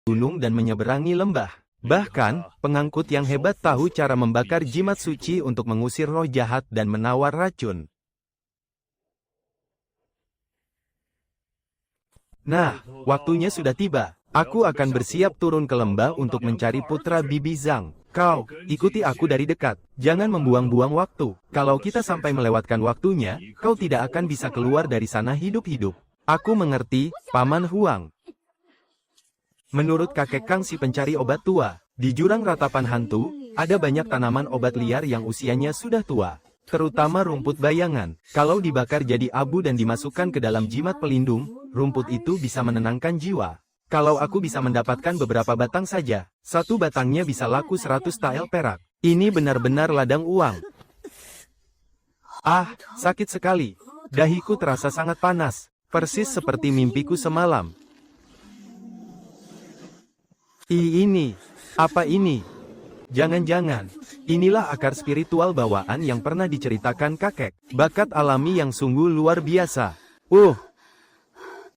gunung dan menyeberangi lembah. Bahkan, pengangkut yang hebat tahu cara membakar jimat suci untuk mengusir roh jahat dan menawar racun. Nah, waktunya sudah tiba. Aku akan bersiap turun ke lembah untuk mencari putra Bibi Zhang. Kau, ikuti aku dari dekat. Jangan membuang-buang waktu. Kalau kita sampai melewatkan waktunya, kau tidak akan bisa keluar dari sana hidup-hidup. Aku mengerti, Paman Huang. Menurut kakek Kang si pencari obat tua, di jurang ratapan hantu, ada banyak tanaman obat liar yang usianya sudah tua. Terutama rumput bayangan. Kalau dibakar jadi abu dan dimasukkan ke dalam jimat pelindung, rumput itu bisa menenangkan jiwa. Kalau aku bisa mendapatkan beberapa batang saja, satu batangnya bisa laku 100 tael perak. Ini benar-benar ladang uang. Ah, sakit sekali. Dahiku terasa sangat panas, persis seperti mimpiku semalam. Ini, apa ini? Jangan-jangan, inilah akar spiritual bawaan yang pernah diceritakan kakek. Bakat alami yang sungguh luar biasa.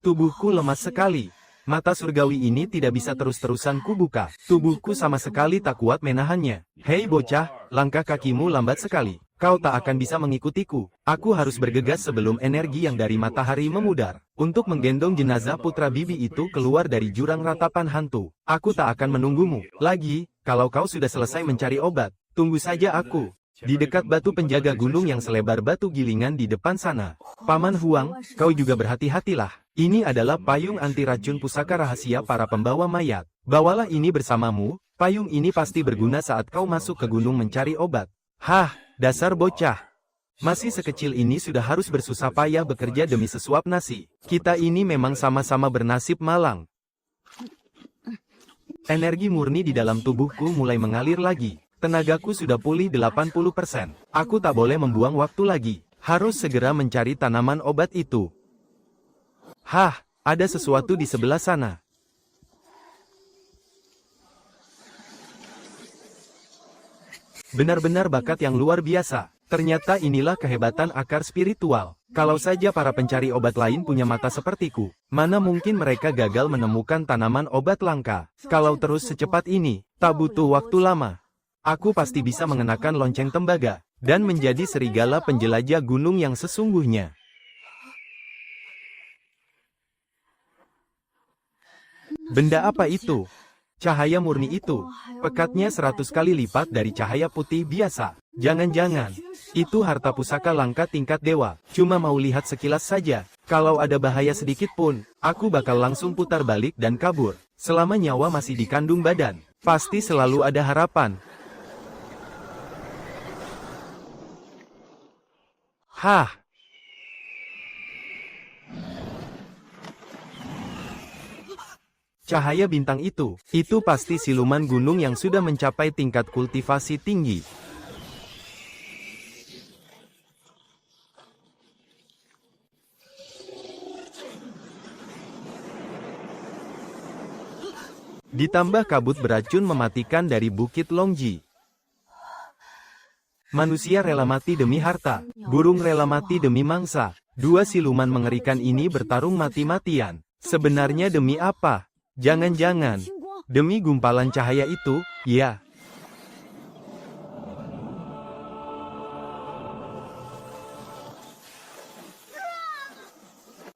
Tubuhku lemas sekali. Mata surgawi ini tidak bisa terus-terusan kubuka. Tubuhku sama sekali tak kuat menahannya. Hei bocah, langkah kakimu lambat sekali. Kau tak akan bisa mengikutiku. Aku harus bergegas sebelum energi yang dari matahari memudar. Untuk menggendong jenazah putra bibi itu keluar dari jurang ratapan hantu. Aku tak akan menunggumu. Lagi, kalau kau sudah selesai mencari obat, tunggu saja aku. Di dekat batu penjaga gunung yang selebar batu gilingan di depan sana. Paman Huang, kau juga berhati-hatilah. Ini adalah payung anti racun pusaka rahasia para pembawa mayat. Bawalah ini bersamamu, payung ini pasti berguna saat kau masuk ke gunung mencari obat. Hah, dasar bocah. Masih sekecil ini sudah harus bersusah payah bekerja demi sesuap nasi. Kita ini memang sama-sama bernasib malang. Energi murni di dalam tubuhku mulai mengalir lagi. Tenagaku sudah pulih 80%. Aku tak boleh membuang waktu lagi. Harus segera mencari tanaman obat itu. Hah, ada sesuatu di sebelah sana. Benar-benar bakat yang luar biasa. Ternyata inilah kehebatan akar spiritual. Kalau saja para pencari obat lain punya mata sepertiku, mana mungkin mereka gagal menemukan tanaman obat langka. Kalau terus secepat ini, tak butuh waktu lama. Aku pasti bisa mengenakan lonceng tembaga, dan menjadi serigala penjelajah gunung yang sesungguhnya. Benda apa itu? Cahaya murni itu, pekatnya 100 kali lipat dari cahaya putih biasa. Jangan-jangan, itu harta pusaka langka tingkat dewa. Cuma mau lihat sekilas saja. Kalau ada bahaya sedikit pun, aku bakal langsung putar balik dan kabur. Selama nyawa masih dikandung badan, pasti selalu ada harapan. Hah! Cahaya bintang itu pasti siluman gunung yang sudah mencapai tingkat kultivasi tinggi. Ditambah kabut beracun mematikan dari Bukit Longji. Manusia rela mati demi harta, burung rela mati demi mangsa. Dua siluman mengerikan ini bertarung mati-matian. Sebenarnya demi apa? Jangan-jangan demi gumpalan cahaya itu, ya.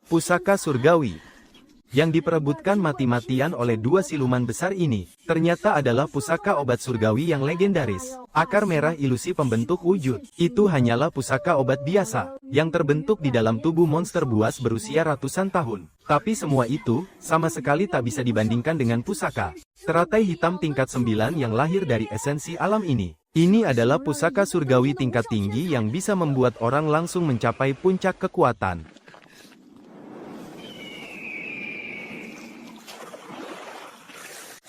Pusaka surgawi yang diperebutkan mati-matian oleh dua siluman besar ini, ternyata adalah pusaka obat surgawi yang legendaris. Akar merah ilusi pembentuk wujud, itu hanyalah pusaka obat biasa, yang terbentuk di dalam tubuh monster buas berusia ratusan tahun. Tapi semua itu, sama sekali tak bisa dibandingkan dengan pusaka teratai hitam tingkat 9 yang lahir dari esensi alam ini. Ini adalah pusaka surgawi tingkat tinggi yang bisa membuat orang langsung mencapai puncak kekuatan.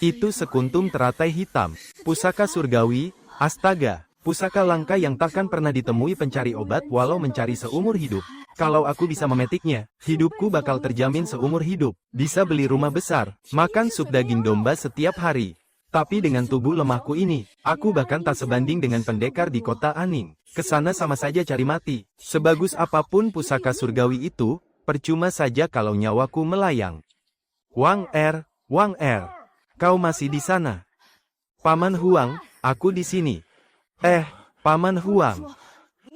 Itu sekuntum teratai hitam, pusaka surgawi, astaga, pusaka langka yang takkan pernah ditemui pencari obat walau mencari seumur hidup. Kalau aku bisa memetiknya, hidupku bakal terjamin seumur hidup. Bisa beli rumah besar, makan sup daging domba setiap hari. Tapi dengan tubuh lemahku ini, aku bahkan tak sebanding dengan pendekar di kota Aning. Kesana sama saja cari mati. Sebagus apapun pusaka surgawi itu, percuma saja kalau nyawaku melayang. Wang Er. Kau masih di sana. Paman Huang, aku di sini. Paman Huang.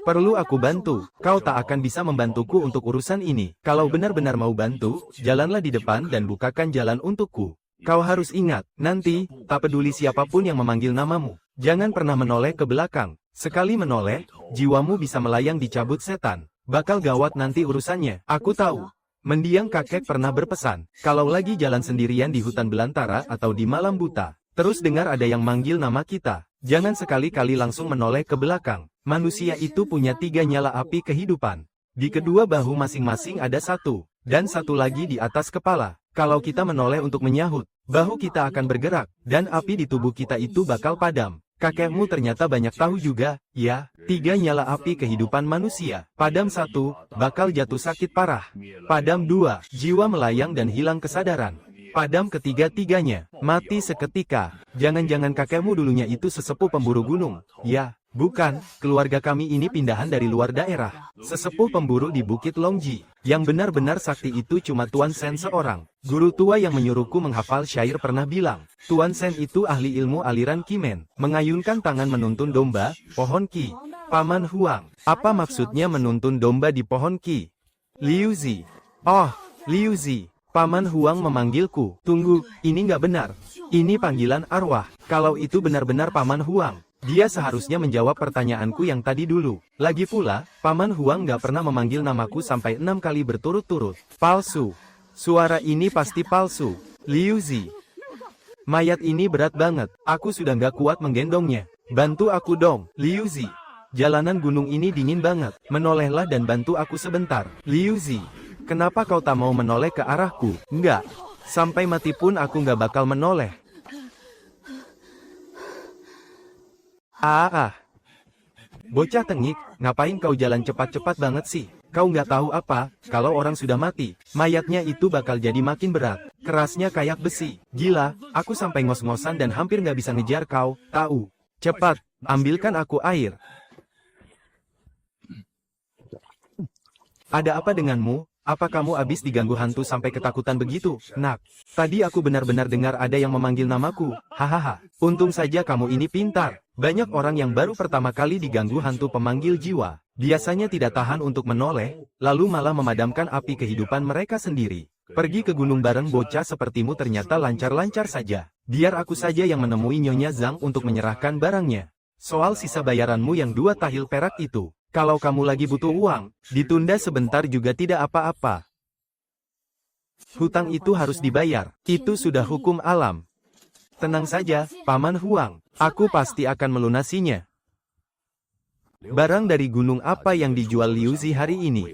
Perlu aku bantu? Kau tak akan bisa membantuku untuk urusan ini. Kalau benar-benar mau bantu, jalanlah di depan dan bukakan jalan untukku. Kau harus ingat, nanti, tak peduli siapapun yang memanggil namamu, jangan pernah menoleh ke belakang. Sekali menoleh, jiwamu bisa melayang dicabut setan. Bakal gawat nanti urusannya. Aku tahu. Mendiang kakek pernah berpesan, kalau lagi jalan sendirian di hutan belantara atau di malam buta, terus dengar ada yang manggil nama kita, jangan sekali-kali langsung menoleh ke belakang. Manusia itu punya 3 nyala api kehidupan. Di kedua bahu masing-masing ada 1, dan 1 lagi di atas kepala. Kalau kita menoleh untuk menyahut, bahu kita akan bergerak, dan api di tubuh kita itu bakal padam. Kakekmu ternyata banyak tahu juga, ya. 3 nyala api kehidupan manusia. Padam 1, bakal jatuh sakit parah. Padam 2, jiwa melayang dan hilang kesadaran. Padam ketiga-tiganya, mati seketika. Jangan-jangan kakekmu dulunya itu sesepuh pemburu gunung. Ya, bukan, keluarga kami ini pindahan dari luar daerah. Sesepuh pemburu di Bukit Longji. Yang benar-benar sakti itu cuma Tuan Sen seorang. Guru tua yang menyuruhku menghafal syair pernah bilang, Tuan Sen itu ahli ilmu aliran Kimen. Mengayunkan tangan menuntun domba, pohon Ki. Paman Huang, apa maksudnya menuntun domba di pohon Ki? Liu Zi. Oh, Liu Zi. Paman Huang memanggilku. Tunggu, ini nggak benar. Ini panggilan arwah. Kalau itu benar-benar Paman Huang, dia seharusnya menjawab pertanyaanku yang tadi dulu. Lagi pula, Paman Huang nggak pernah memanggil namaku sampai 6 kali berturut-turut. Palsu. Suara ini pasti palsu. Liu Zi. Mayat ini berat banget. Aku sudah nggak kuat menggendongnya. Bantu aku dong, Liu Zi. Jalanan gunung ini dingin banget. Menolehlah dan bantu aku sebentar. Liu Zi. Kenapa kau tak mau menoleh ke arahku? Enggak. Sampai mati pun aku nggak bakal menoleh. Bocah tengik, ngapain kau jalan cepat-cepat banget sih? Kau nggak tahu apa, kalau orang sudah mati, mayatnya itu bakal jadi makin berat. Kerasnya kayak besi. Gila, aku sampai ngos-ngosan dan hampir nggak bisa ngejar kau. Tahu. Cepat, ambilkan aku air. Ada apa denganmu? Apa kamu habis diganggu hantu sampai ketakutan begitu, nak? Tadi aku benar-benar dengar ada yang memanggil namaku. Hahaha. Untung saja kamu ini pintar. Banyak orang yang baru pertama kali diganggu hantu pemanggil jiwa, biasanya tidak tahan untuk menoleh, lalu malah memadamkan api kehidupan mereka sendiri. Pergi ke gunung bareng bocah sepertimu ternyata lancar-lancar saja. Biar aku saja yang menemui Nyonya Zhang untuk menyerahkan barangnya. Soal sisa bayaranmu yang 2 tahil perak itu. Kalau kamu lagi butuh uang, ditunda sebentar juga tidak apa-apa. Hutang itu harus dibayar, itu sudah hukum alam. Tenang saja, Paman Huang, aku pasti akan melunasinya. Barang dari gunung apa yang dijual Liu Zi hari ini?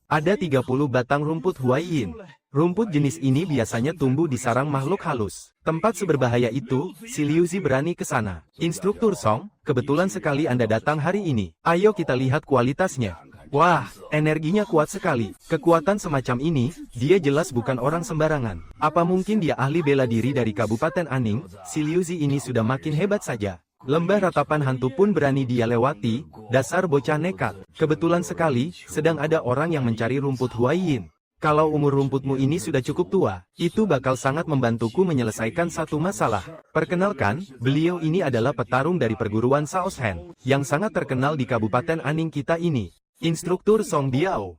Ada 30 batang rumput Huaiyin. Rumput jenis ini biasanya tumbuh di sarang makhluk halus. Tempat seberbahaya itu, si Liu Zi berani ke sana. Instruktur Song, kebetulan sekali Anda datang hari ini. Ayo kita lihat kualitasnya. Wah, energinya kuat sekali. Kekuatan semacam ini, dia jelas bukan orang sembarangan. Apa mungkin dia ahli bela diri dari Kabupaten Aning? Si Liu Zi ini sudah makin hebat saja. Lembah ratapan hantu pun berani dia lewati, dasar bocah nekat. Kebetulan sekali, sedang ada orang yang mencari rumput Huaiyin. Kalau umur rumputmu ini sudah cukup tua, itu bakal sangat membantuku menyelesaikan satu masalah. Perkenalkan, beliau ini adalah petarung dari perguruan Saoshen, yang sangat terkenal di Kabupaten Aning kita ini. Instruktur Song Biao.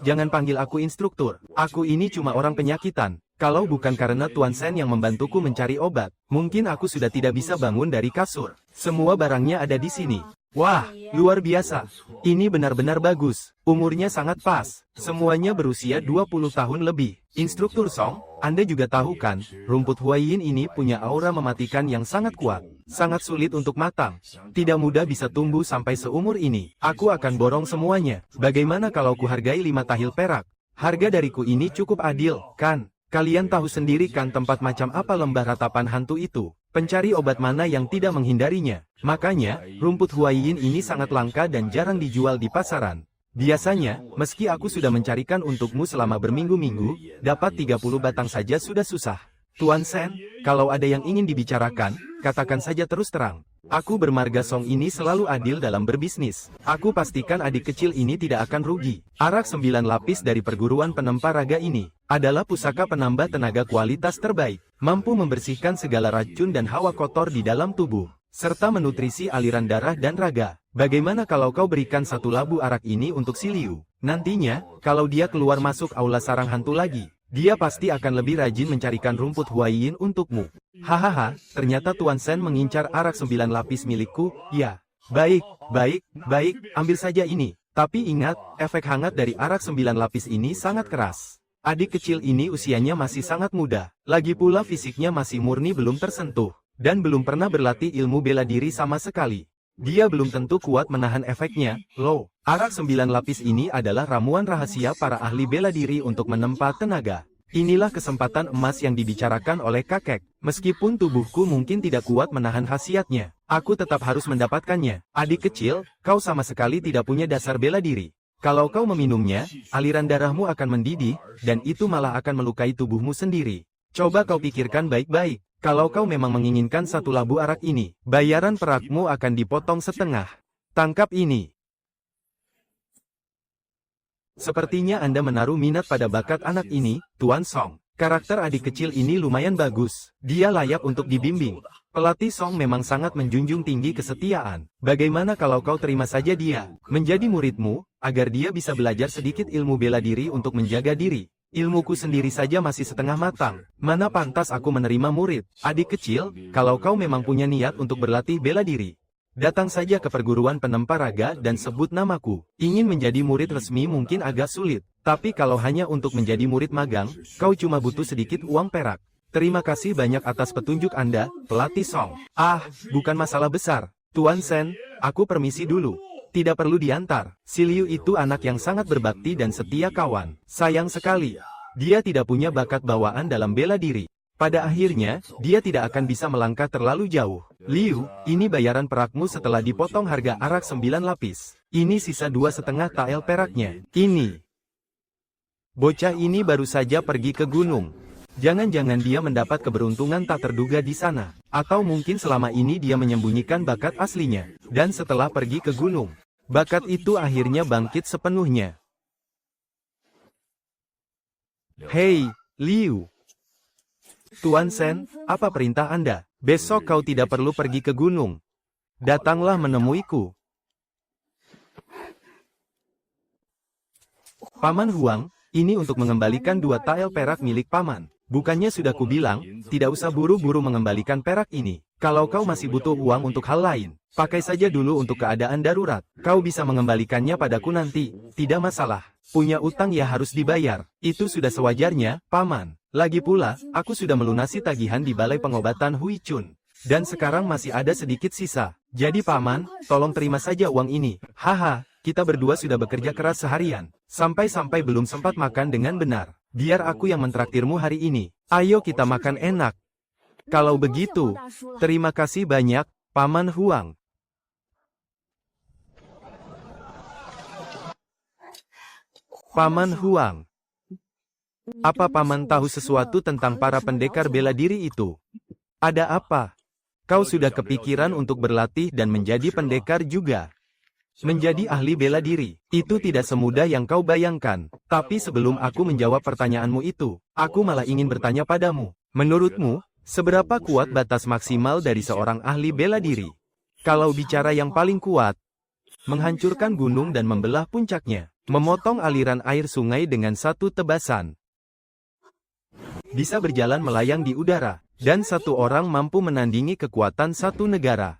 Jangan panggil aku instruktur. Aku ini cuma orang penyakitan. Kalau bukan karena Tuan Sen yang membantuku mencari obat, mungkin aku sudah tidak bisa bangun dari kasur. Semua barangnya ada di sini. Wah, luar biasa. Ini benar-benar bagus. Umurnya sangat pas. Semuanya berusia 20 tahun lebih. Instruktur Song, Anda juga tahu kan, rumput Huaiyin ini punya aura mematikan yang sangat kuat. Sangat sulit untuk matang. Tidak mudah bisa tumbuh sampai seumur ini. Aku akan borong semuanya. Bagaimana kalau kuhargai 5 tahil perak? Harga dariku ini cukup adil, kan? Kalian tahu sendiri kan tempat macam apa lembah ratapan hantu itu. Pencari obat mana yang tidak menghindarinya. Makanya, rumput Huaiyin ini sangat langka dan jarang dijual di pasaran. Biasanya, meski aku sudah mencarikan untukmu selama berminggu-minggu, dapat 30 batang saja sudah susah. Tuan Sen, kalau ada yang ingin dibicarakan, katakan saja terus terang. Aku bermarga Song ini selalu adil dalam berbisnis. Aku pastikan adik kecil ini tidak akan rugi. Arak 9 lapis dari perguruan penempa raga ini. adalah pusaka penambah tenaga kualitas terbaik, mampu membersihkan segala racun dan hawa kotor di dalam tubuh, serta menutrisi aliran darah dan raga. Bagaimana kalau kau berikan satu labu arak ini untuk si Liu? Nantinya, kalau dia keluar masuk aula sarang hantu lagi, dia pasti akan lebih rajin mencarikan rumput Huaiyin untukmu. Hahaha, ternyata Tuan Sen mengincar arak 9 lapis milikku, ya. Baik, ambil saja ini. Tapi ingat, efek hangat dari arak 9 lapis ini sangat keras. Adik kecil ini usianya masih sangat muda, lagi pula fisiknya masih murni belum tersentuh, dan belum pernah berlatih ilmu bela diri sama sekali. Dia belum tentu kuat menahan efeknya, loh. Arak 9 lapis ini adalah ramuan rahasia para ahli bela diri untuk menempa tenaga. Inilah kesempatan emas yang dibicarakan oleh kakek. Meskipun tubuhku mungkin tidak kuat menahan khasiatnya, aku tetap harus mendapatkannya. Adik kecil, kau sama sekali tidak punya dasar bela diri. Kalau kau meminumnya, aliran darahmu akan mendidih, dan itu malah akan melukai tubuhmu sendiri. Coba kau pikirkan baik-baik. Kalau kau memang menginginkan satu labu arak ini, bayaran perakmu akan dipotong setengah. Tangkap ini. Sepertinya Anda menaruh minat pada bakat anak ini, Tuan Song. Karakter adik kecil ini lumayan bagus. Dia layak untuk dibimbing. Pelatih Song memang sangat menjunjung tinggi kesetiaan. Bagaimana kalau kau terima saja dia menjadi muridmu, agar dia bisa belajar sedikit ilmu bela diri untuk menjaga diri. Ilmuku sendiri saja masih setengah matang. Mana pantas aku menerima murid? Adik kecil, kalau kau memang punya niat untuk berlatih bela diri, datang saja ke perguruan penempa raga dan sebut namaku. Ingin menjadi murid resmi mungkin agak sulit, tapi kalau hanya untuk menjadi murid magang, kau cuma butuh sedikit uang perak. Terima kasih banyak atas petunjuk Anda, Pelatih Song. Ah, bukan masalah besar. Tuan Sen, aku permisi dulu. Tidak perlu diantar. Si Liu itu anak yang sangat berbakti dan setia kawan. Sayang sekali, dia tidak punya bakat bawaan dalam bela diri. Pada akhirnya, dia tidak akan bisa melangkah terlalu jauh. Liu, ini bayaran perakmu setelah dipotong harga arak 9 lapis. Ini sisa 2,5 tael peraknya. Ini. Bocah ini baru saja pergi ke gunung. Jangan-jangan dia mendapat keberuntungan tak terduga di sana. Atau mungkin selama ini dia menyembunyikan bakat aslinya. Dan setelah pergi ke gunung, bakat itu akhirnya bangkit sepenuhnya. Hei, Liu. Tuan Sen, apa perintah Anda? Besok kau tidak perlu pergi ke gunung. Datanglah menemuiku. Paman Huang, ini untuk mengembalikan 2 tael perak milik Paman. Bukannya sudah kubilang, tidak usah buru-buru mengembalikan perak ini. Kalau kau masih butuh uang untuk hal lain, pakai saja dulu untuk keadaan darurat. Kau bisa mengembalikannya padaku nanti, tidak masalah. Punya utang ya harus dibayar. Itu sudah sewajarnya, Paman. Lagi pula, aku sudah melunasi tagihan di balai pengobatan Hui Chun. Dan sekarang masih ada sedikit sisa. Jadi Paman, tolong terima saja uang ini. Haha, kita berdua sudah bekerja keras seharian. Sampai-sampai belum sempat makan dengan benar. Biar aku yang mentraktirmu hari ini. Ayo kita makan enak. Kalau begitu, terima kasih banyak, Paman Huang. Paman Huang. Apa Paman tahu sesuatu tentang para pendekar bela diri itu? Ada apa? Kau sudah kepikiran untuk berlatih dan menjadi pendekar juga? Menjadi ahli bela diri, itu tidak semudah yang kau bayangkan. Tapi sebelum aku menjawab pertanyaanmu itu, aku malah ingin bertanya padamu. Menurutmu, seberapa kuat batas maksimal dari seorang ahli bela diri? Kalau bicara yang paling kuat, menghancurkan gunung dan membelah puncaknya, memotong aliran air sungai dengan satu tebasan, bisa berjalan melayang di udara, dan satu orang mampu menandingi kekuatan satu negara.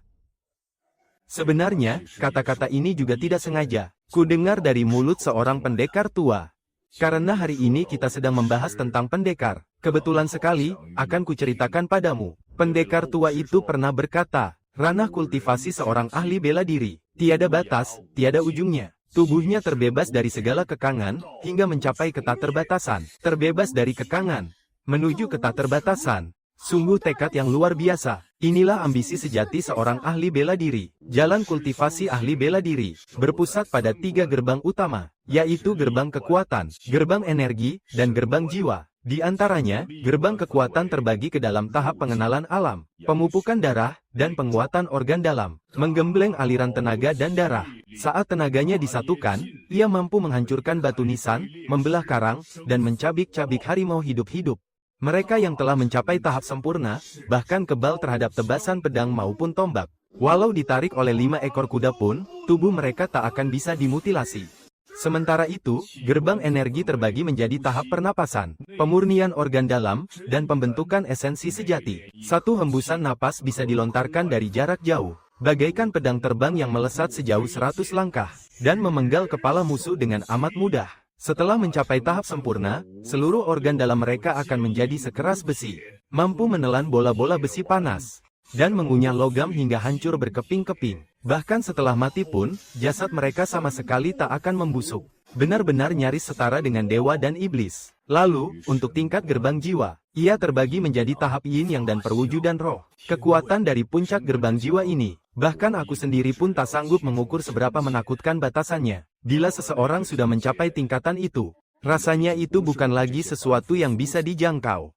Sebenarnya, kata-kata ini juga tidak sengaja kudengar dari mulut seorang pendekar tua. Karena hari ini kita sedang membahas tentang pendekar, kebetulan sekali, akan kuceritakan padamu. Pendekar tua itu pernah berkata, ranah kultivasi seorang ahli bela diri, tiada batas, tiada ujungnya. Tubuhnya terbebas dari segala kekangan, hingga mencapai ketakterbatasan. Terbebas dari kekangan, menuju ketakterbatasan. Sungguh tekad yang luar biasa. Inilah ambisi sejati seorang ahli bela diri. Jalan kultivasi ahli bela diri berpusat pada 3 gerbang utama, yaitu gerbang kekuatan, gerbang energi, dan gerbang jiwa. Di antaranya, gerbang kekuatan terbagi ke dalam tahap pengenalan alam, pemupukan darah, dan penguatan organ dalam, menggembleng aliran tenaga dan darah. Saat tenaganya disatukan, 5 Ia mampu menghancurkan batu nisan, membelah karang, dan mencabik-cabik harimau hidup-hidup. Mereka yang telah mencapai tahap sempurna, bahkan kebal terhadap tebasan pedang maupun tombak. Walau ditarik oleh 5 ekor kuda pun, tubuh mereka tak akan bisa dimutilasi. Sementara itu, gerbang energi terbagi menjadi tahap pernapasan, pemurnian organ dalam, dan pembentukan esensi sejati. Satu hembusan napas bisa dilontarkan dari jarak jauh, bagaikan pedang terbang yang melesat sejauh 100 langkah, dan memenggal kepala musuh dengan amat mudah. Setelah mencapai tahap sempurna, seluruh organ dalam mereka akan menjadi sekeras besi, mampu menelan bola-bola besi panas, dan mengunyah logam hingga hancur berkeping-keping. Bahkan setelah mati pun, jasad mereka sama sekali tak akan membusuk. Benar-benar nyaris setara dengan dewa dan iblis. Lalu, untuk tingkat gerbang jiwa, ia terbagi menjadi tahap yin yang dan perwujudan roh. Kekuatan dari puncak gerbang jiwa ini, bahkan aku sendiri pun tak sanggup mengukur seberapa menakutkan batasannya. Bila seseorang sudah mencapai tingkatan itu, rasanya itu bukan lagi sesuatu yang bisa dijangkau.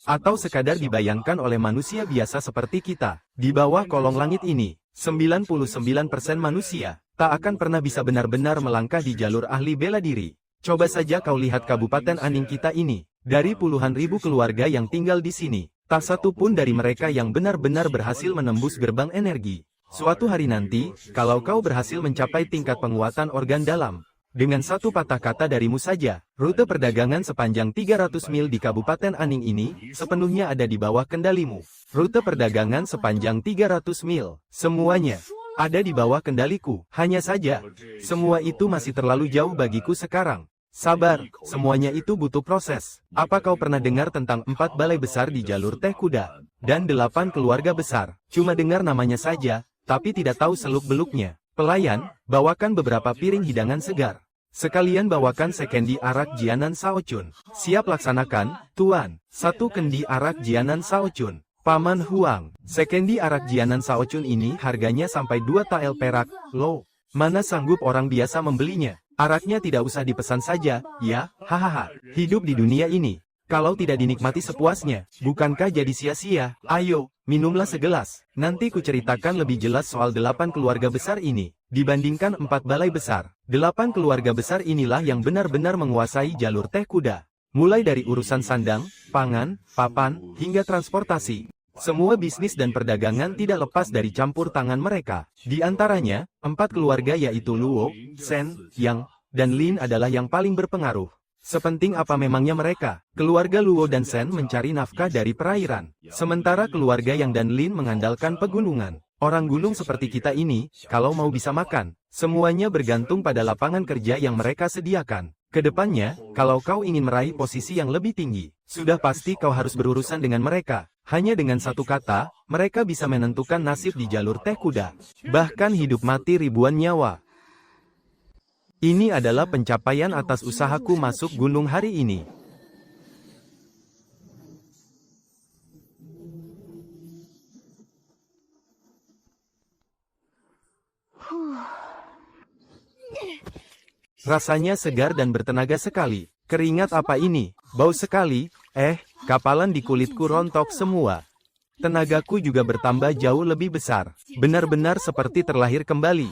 Atau sekadar dibayangkan oleh manusia biasa seperti kita. Di bawah kolong langit ini, 99% manusia tak akan pernah bisa benar-benar melangkah di jalur ahli bela diri. Coba saja kau lihat Kabupaten Aning kita ini. Dari puluhan ribu keluarga yang tinggal di sini, tak satu pun dari mereka yang benar-benar berhasil menembus gerbang energi. Suatu hari nanti, kalau kau berhasil mencapai tingkat penguatan organ dalam, dengan satu patah kata darimu saja, rute perdagangan sepanjang 300 mil di Kabupaten Aning ini, sepenuhnya ada di bawah kendalimu. Rute perdagangan sepanjang 300 mil, semuanya ada di bawah kendaliku. Hanya saja, semua itu masih terlalu jauh bagiku sekarang. Sabar, semuanya itu butuh proses. Apa kau pernah dengar tentang 4 balai besar di jalur teh kuda? Dan 8 keluarga besar? Cuma dengar namanya saja, tapi tidak tahu seluk-beluknya. Pelayan, bawakan beberapa piring hidangan segar. Sekalian bawakan sekendi arak Jianan Shaochun. Siap laksanakan, Tuan. 1 kendi arak Jianan Shaochun. Paman Huang, sekendi arak Jianan Shaochun ini harganya sampai 2 tael perak. Loh, mana sanggup orang biasa membelinya? Araknya tidak usah dipesan saja, ya, hahaha. Hidup di dunia ini, kalau tidak dinikmati sepuasnya, bukankah jadi sia-sia? Ayo, minumlah segelas. Nanti ku ceritakan lebih jelas soal 8 keluarga besar ini. Dibandingkan 4 balai besar, 8 keluarga besar inilah yang benar-benar menguasai jalur teh kuda. Mulai dari urusan sandang, pangan, papan, hingga transportasi. Semua bisnis dan perdagangan tidak lepas dari campur tangan mereka. Di antaranya, 4 keluarga yaitu Luo, Shen, Yang, dan Lin adalah yang paling berpengaruh. Sepenting apa memangnya mereka, keluarga Luo dan Shen mencari nafkah dari perairan. Sementara keluarga Yang dan Lin mengandalkan pegunungan. Orang gunung seperti kita ini, kalau mau bisa makan, semuanya bergantung pada lapangan kerja yang mereka sediakan. Kedepannya, kalau kau ingin meraih posisi yang lebih tinggi, sudah pasti kau harus berurusan dengan mereka. Hanya dengan satu kata, mereka bisa menentukan nasib di jalur teh kuda. Bahkan hidup mati ribuan nyawa. Ini adalah pencapaian atas usahaku masuk gunung hari ini. Rasanya segar dan bertenaga sekali. Keringat apa ini? Bau sekali. Kapalan di kulitku rontok semua. Tenagaku juga bertambah jauh lebih besar. Benar-benar seperti terlahir kembali.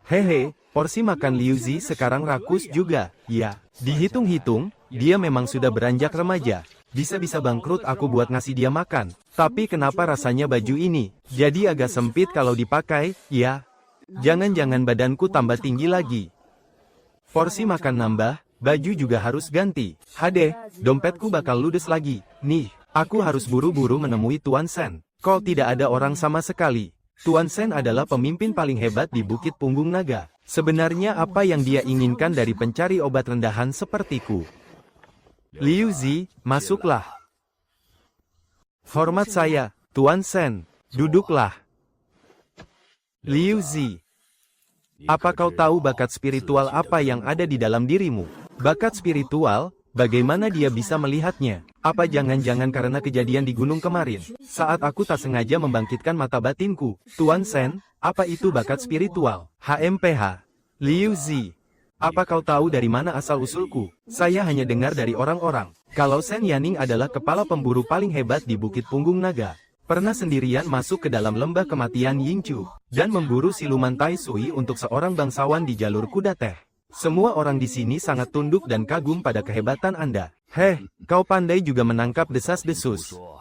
Hehe, porsi makan Liu Zi sekarang rakus juga. Ya, dihitung-hitung, dia memang sudah beranjak remaja. Bisa-bisa bangkrut aku buat ngasih dia makan. Tapi kenapa rasanya baju ini jadi agak sempit kalau dipakai, ya? Jangan-jangan badanku tambah tinggi lagi. Porsi makan nambah, baju juga harus ganti. Hade, dompetku bakal ludes lagi. Nih, aku harus buru-buru menemui Tuan Shen. Kok tidak ada orang sama sekali? Tuan Shen adalah pemimpin paling hebat di Bukit Punggung Naga. Sebenarnya apa yang dia inginkan dari pencari obat rendahan sepertiku? Liu Zi, masuklah. Hormat saya, Tuan Shen. Duduklah. Liu Zi, apa kau tahu bakat spiritual apa yang ada di dalam dirimu? Bakat spiritual, bagaimana dia bisa melihatnya? Apa jangan-jangan karena kejadian di gunung kemarin, saat aku tak sengaja membangkitkan mata batinku? Tuan Shen, apa itu bakat spiritual? HMPH. Liu Zi, apa kau tahu dari mana asal-usulku? Saya hanya dengar dari orang-orang. Kalau Shen Yaning adalah kepala pemburu paling hebat di Bukit Punggung Naga. Pernah sendirian masuk ke dalam lembah kematian Yingchu, dan memburu siluman Tai Sui untuk seorang bangsawan di jalur kuda teh. Semua orang di sini sangat tunduk dan kagum pada kehebatan Anda. Heh, kau pandai juga menangkap desas-desus.